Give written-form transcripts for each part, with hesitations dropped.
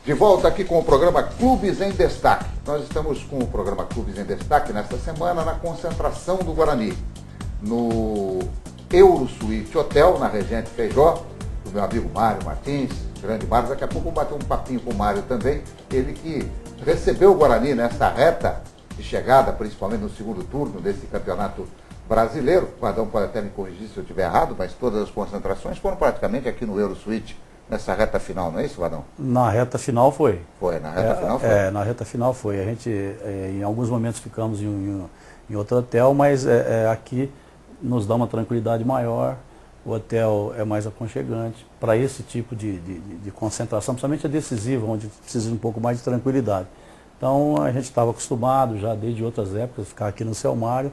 De volta aqui com o programa Clubes em Destaque. Nós estamos com o programa Clubes em Destaque nesta semana na concentração do Guarani, no Eurosuite Hotel, na Regente Feijó, do meu amigo Mário Martins, grande Mário. Daqui a pouco vou bater um papinho com o Mário também, ele que recebeu o Guarani nesta reta de chegada, principalmente no segundo turno desse campeonato brasileiro. O Vadão pode até me corrigir se eu estiver errado, mas todas as concentrações foram praticamente aqui no Eurosuite. Nessa reta final, não é isso, Vadão? Na reta final foi. Foi, na reta final foi? Na reta final foi. A gente, em alguns momentos ficamos em outro hotel, mas aqui nos dá uma tranquilidade maior, o hotel é mais aconchegante para esse tipo de concentração, principalmente a decisiva, onde precisa de um pouco mais de tranquilidade. Então a gente estava acostumado já desde outras épocas a ficar aqui no Selmário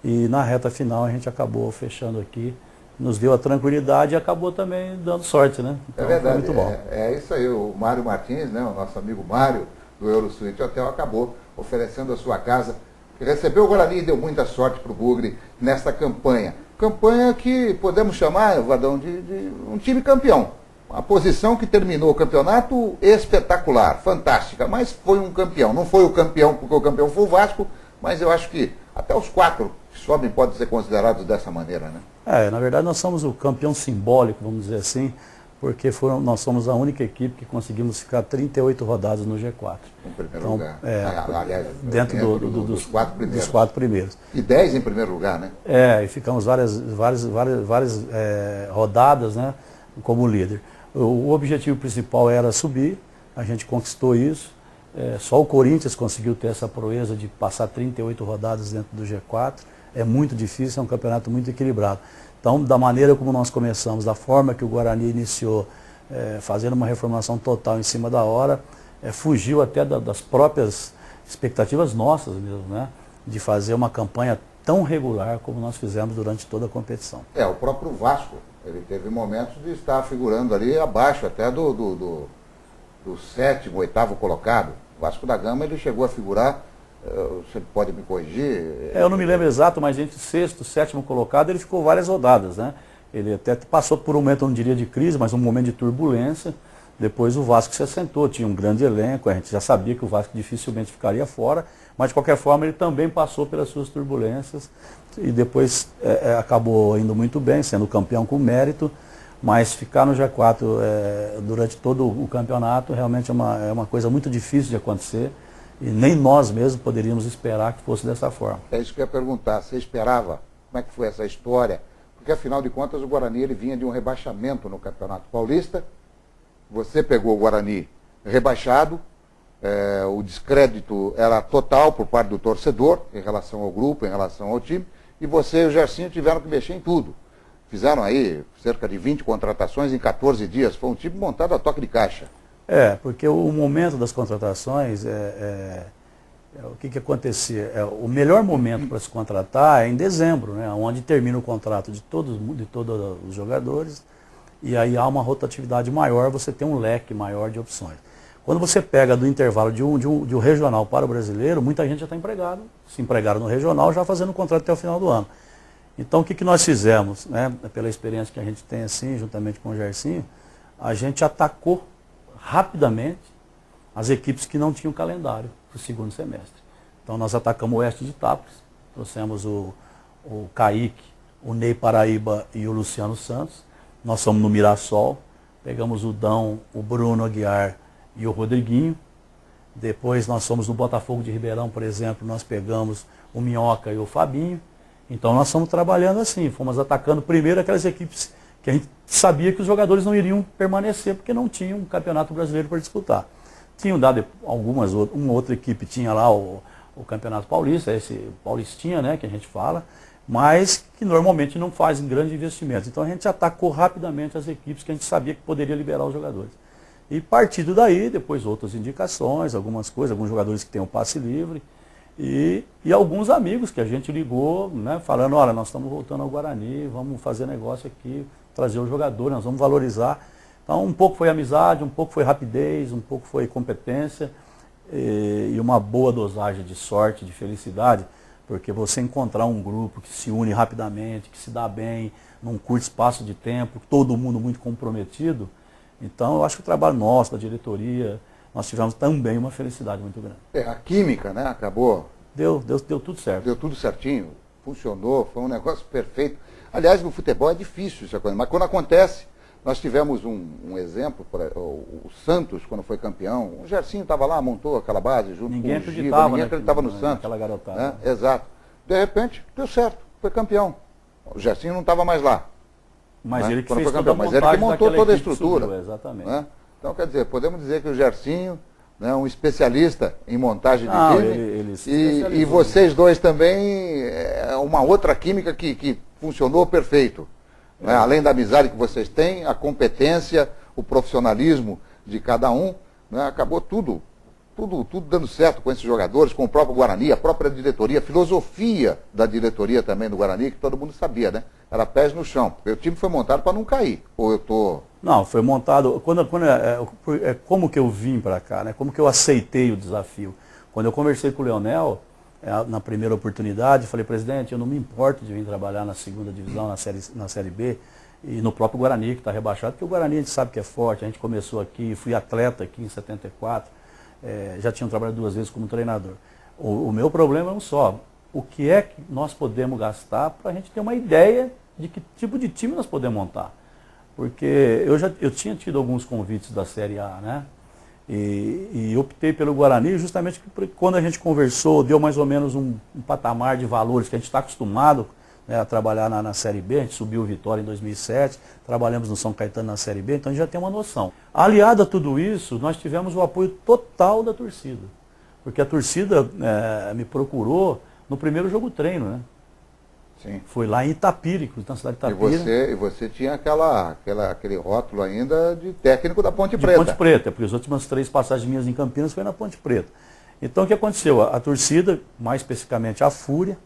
e na reta final a gente acabou fechando aqui. Nos deu a tranquilidade e acabou também dando sorte, né? Então, é verdade, foi muito bom. É isso aí, o Mário Martins, né, o nosso amigo Mário, do Eurosuite Hotel, acabou oferecendo a sua casa, que recebeu o Guarani e deu muita sorte para o Bugre nesta campanha. Campanha que podemos chamar, Vadão, de um time campeão. Uma posição que terminou o campeonato espetacular, fantástica, mas foi um campeão. Não foi o campeão porque o campeão foi o Vasco, mas eu acho que até os 4 que sobem podem ser considerados dessa maneira, né? Na verdade nós somos o campeão simbólico, vamos dizer assim, porque nós somos a única equipe que conseguimos ficar 38 rodadas no G4. Em primeiro lugar. Aliás, dentro dos 4 primeiros. Dos 4 primeiros. E 10 em primeiro lugar, né? E ficamos várias rodadas, né, como líder. O objetivo principal era subir, a gente conquistou isso. Só o Corinthians conseguiu ter essa proeza de passar 38 rodadas dentro do G4. É muito difícil, é um campeonato muito equilibrado. Então, da maneira como nós começamos, da forma que o Guarani iniciou, fazendo uma reformulação total em cima da hora, fugiu até das próprias expectativas nossas mesmo, né? De fazer uma campanha tão regular como nós fizemos durante toda a competição. O próprio Vasco, ele teve momentos de estar figurando ali abaixo até do 7º, 8º colocado. O Vasco da Gama, ele chegou a figurar. Você pode me corrigir? Eu não me lembro exato, mas entre 6º, 7º colocado ele ficou várias rodadas, né? Ele até passou por um momento, eu não diria de crise, mas um momento de turbulência. Depois o Vasco se assentou, tinha um grande elenco, a gente já sabia que o Vasco dificilmente ficaria fora, mas de qualquer forma ele também passou pelas suas turbulências e depois acabou indo muito bem, sendo campeão com mérito, mas ficar no G4 durante todo o campeonato realmente é uma coisa muito difícil de acontecer. E nem nós mesmos poderíamos esperar que fosse dessa forma. É isso que eu ia perguntar. Você esperava? Como é que foi essa história? Porque, afinal de contas, o Guarani ele vinha de um rebaixamento no Campeonato Paulista. Você pegou o Guarani rebaixado. O descrédito era total por parte do torcedor em relação ao grupo, em relação ao time. E você e o Gersinho tiveram que mexer em tudo. Fizeram aí cerca de 20 contratações em 14 dias. Foi um time montado a toque de caixa. Porque o momento das contratações, o que acontecia? O melhor momento para se contratar é em dezembro, né, onde termina o contrato de todos os jogadores, e aí há uma rotatividade maior, você tem um leque maior de opções. Quando você pega do intervalo de um regional para o brasileiro, muita gente já está empregado, se empregaram no regional já fazendo o contrato até o final do ano. Então o que nós fizemos, né, pela experiência que a gente tem assim, juntamente com o Gersinho, a gente atacou rapidamente as equipes que não tinham calendário para o segundo semestre. Então nós atacamos o Oeste de Tapes, trouxemos o Kaique, o Ney Paraíba e o Luciano Santos. Nós fomos no Mirassol, pegamos o Dão, o Bruno Aguiar e o Rodriguinho. Depois nós fomos no Botafogo de Ribeirão, por exemplo, nós pegamos o Minhoca e o Fabinho. Então nós fomos trabalhando assim, fomos atacando primeiro aquelas equipes que a gente sabia que os jogadores não iriam permanecer porque não tinham um campeonato brasileiro para disputar. Tinham dado uma outra equipe tinha lá o Campeonato Paulista, esse Paulistinha, né, que a gente fala, mas que normalmente não fazem grandes investimentos. Então a gente atacou rapidamente as equipes que a gente sabia que poderia liberar os jogadores. E partindo daí, depois outras indicações, algumas coisas, alguns jogadores que têm o passe livre, e alguns amigos que a gente ligou, né, falando, olha, nós estamos voltando ao Guarani, vamos fazer negócio aqui, trazer o jogador, nós vamos valorizar. Então um pouco foi amizade, um pouco foi rapidez, um pouco foi competência e uma boa dosagem de sorte, de felicidade, porque você encontrar um grupo que se une rapidamente, que se dá bem, num curto espaço de tempo, todo mundo muito comprometido. Então eu acho que o trabalho nosso, da diretoria, nós tivemos também uma felicidade muito grande. A química, né? Acabou. Deu tudo certo. Deu tudo certinho, funcionou, foi um negócio perfeito. Aliás, no futebol é difícil essa coisa, mas quando acontece, nós tivemos um exemplo, o Santos, quando foi campeão, o Gersinho estava lá, montou aquela base junto com o Giba, ninguém acreditava no Santos. Aquela garotada. Né? Exato. De repente, deu certo, foi campeão. O Gersinho não estava mais lá. Mas né? ele que quando fez foi campeão, toda a mas ele que montou toda a estrutura. Subiu, exatamente. Né? Então, quer dizer, podemos dizer que o Gersinho, né, um especialista em montagem de time, e vocês dois também, é uma outra química que funcionou perfeito. Né? Além da amizade que vocês têm, a competência, o profissionalismo de cada um, né? Acabou tudo dando certo com esses jogadores, com o próprio Guarani, a própria diretoria, a filosofia da diretoria também do Guarani, que todo mundo sabia, né? Era pés no chão, porque o time foi montado para não cair. Ou eu tô... Não, foi montado, como que eu vim para cá, né? Como que eu aceitei o desafio. Quando eu conversei com o Leonel, na primeira oportunidade, falei, presidente, eu não me importo de vir trabalhar na segunda divisão, na série B, e no próprio Guarani, que está rebaixado, porque o Guarani a gente sabe que é forte, a gente começou aqui, fui atleta aqui em 74, já tinha trabalhado 2 vezes como treinador. O meu problema é um só, o que é que nós podemos gastar para a gente ter uma ideia de que tipo de time nós podemos montar. Porque eu tinha tido alguns convites da Série A, né? E optei pelo Guarani justamente porque quando a gente conversou, deu mais ou menos um patamar de valores que a gente está acostumado, né, a trabalhar na Série B. A gente subiu o Vitória em 2007, trabalhamos no São Caetano na Série B, então a gente já tem uma noção. Aliado a tudo isso, nós tivemos o apoio total da torcida, porque a torcida me procurou no primeiro jogo treino, né? Sim. Foi lá em Itapira, na cidade de Itapira. E você tinha aquele rótulo ainda de técnico da Ponte Preta. De Ponte Preta, porque as últimas 3 passagens minhas em Campinas foi na Ponte Preta. Então o que aconteceu? A torcida, mais especificamente a Fúria,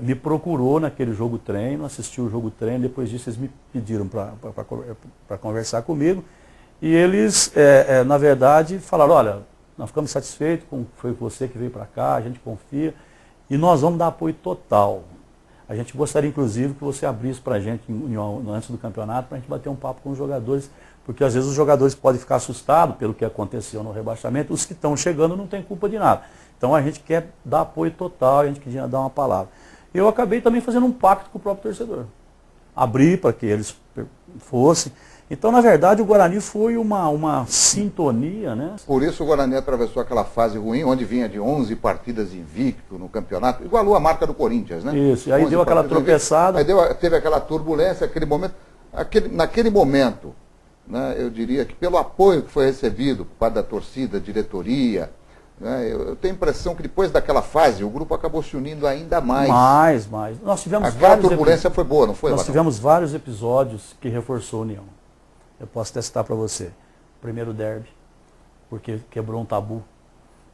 me procurou naquele jogo treino, assistiu o jogo treino, depois disso eles me pediram para conversar comigo. E eles, na verdade, falaram, olha, nós ficamos satisfeitos, foi você que veio para cá, a gente confia, e nós vamos dar apoio total. A gente gostaria, inclusive, que você abrisse para a gente, antes do campeonato, para a gente bater um papo com os jogadores, porque às vezes os jogadores podem ficar assustados pelo que aconteceu no rebaixamento, os que estão chegando não têm culpa de nada. Então a gente quer dar apoio total, a gente queria dar uma palavra. Eu acabei também fazendo um pacto com o próprio torcedor. Abri para que eles fossem. Então, na verdade, o Guarani foi uma sintonia, né? Por isso o Guarani atravessou aquela fase ruim, onde vinha de 11 partidas invicto no campeonato, igualou a marca do Corinthians, né? Isso, e aí deu aquela tropeçada. Aí teve aquela turbulência, aquele momento. Naquele momento, né, eu diria que pelo apoio que foi recebido por parte da torcida, diretoria, né, eu tenho a impressão que depois daquela fase o grupo acabou se unindo ainda mais. Mais. Nós tivemos aquela turbulência foi boa, não foi? Nós tivemos vários episódios que reforçou a união. Eu posso testar para você. Primeiro derby, porque quebrou um tabu.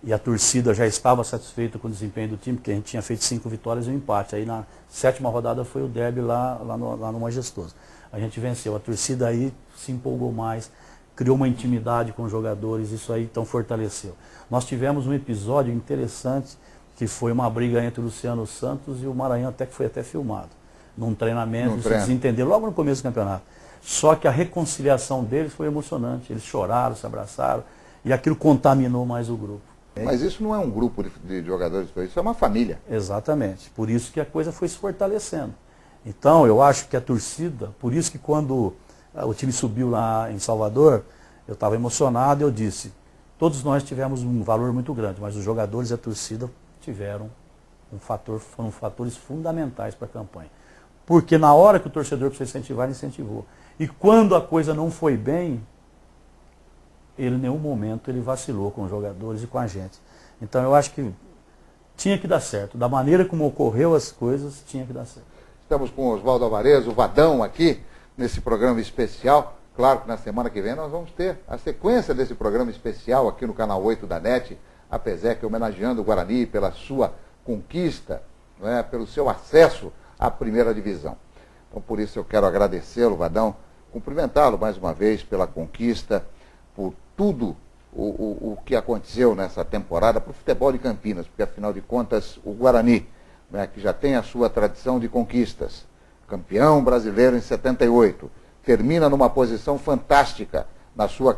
E a torcida já estava satisfeita com o desempenho do time, porque a gente tinha feito 5 vitórias e um empate. Aí na 7ª rodada foi o derby lá no Majestoso. A gente venceu. A torcida aí se empolgou mais, criou uma intimidade com os jogadores, isso aí então fortaleceu. Nós tivemos um episódio interessante, que foi uma briga entre o Luciano Santos e o Maranhão, que foi até filmado. Num treinamento, se desentenderam logo no começo do campeonato. Só que a reconciliação deles foi emocionante. Eles choraram, se abraçaram, e aquilo contaminou mais o grupo. Mas isso não é um grupo de jogadores, isso é uma família. Exatamente. Por isso que a coisa foi se fortalecendo. Então, eu acho que a torcida, por isso que quando o time subiu lá em Salvador, eu estava emocionado e eu disse, todos nós tivemos um valor muito grande, mas os jogadores e a torcida tiveram foram fatores fundamentais para a campanha. Porque na hora que o torcedor precisa incentivar, ele incentivou. E quando a coisa não foi bem, ele em nenhum momento ele vacilou com os jogadores e com a gente. Então eu acho que tinha que dar certo. Da maneira como ocorreu as coisas, tinha que dar certo. Estamos com o Oswaldo Alvarez, o Vadão aqui, nesse programa especial. Claro que na semana que vem nós vamos ter a sequência desse programa especial aqui no canal 8 da NET, a PESEC homenageando o Guarani pela sua conquista, né, pelo seu acesso à primeira divisão. Então por isso eu quero agradecê-lo, Vadão, cumprimentá-lo mais uma vez pela conquista, por tudo o que aconteceu nessa temporada para o futebol de Campinas, porque afinal de contas o Guarani, né, que já tem a sua tradição de conquistas, campeão brasileiro em 78, termina numa posição fantástica na sua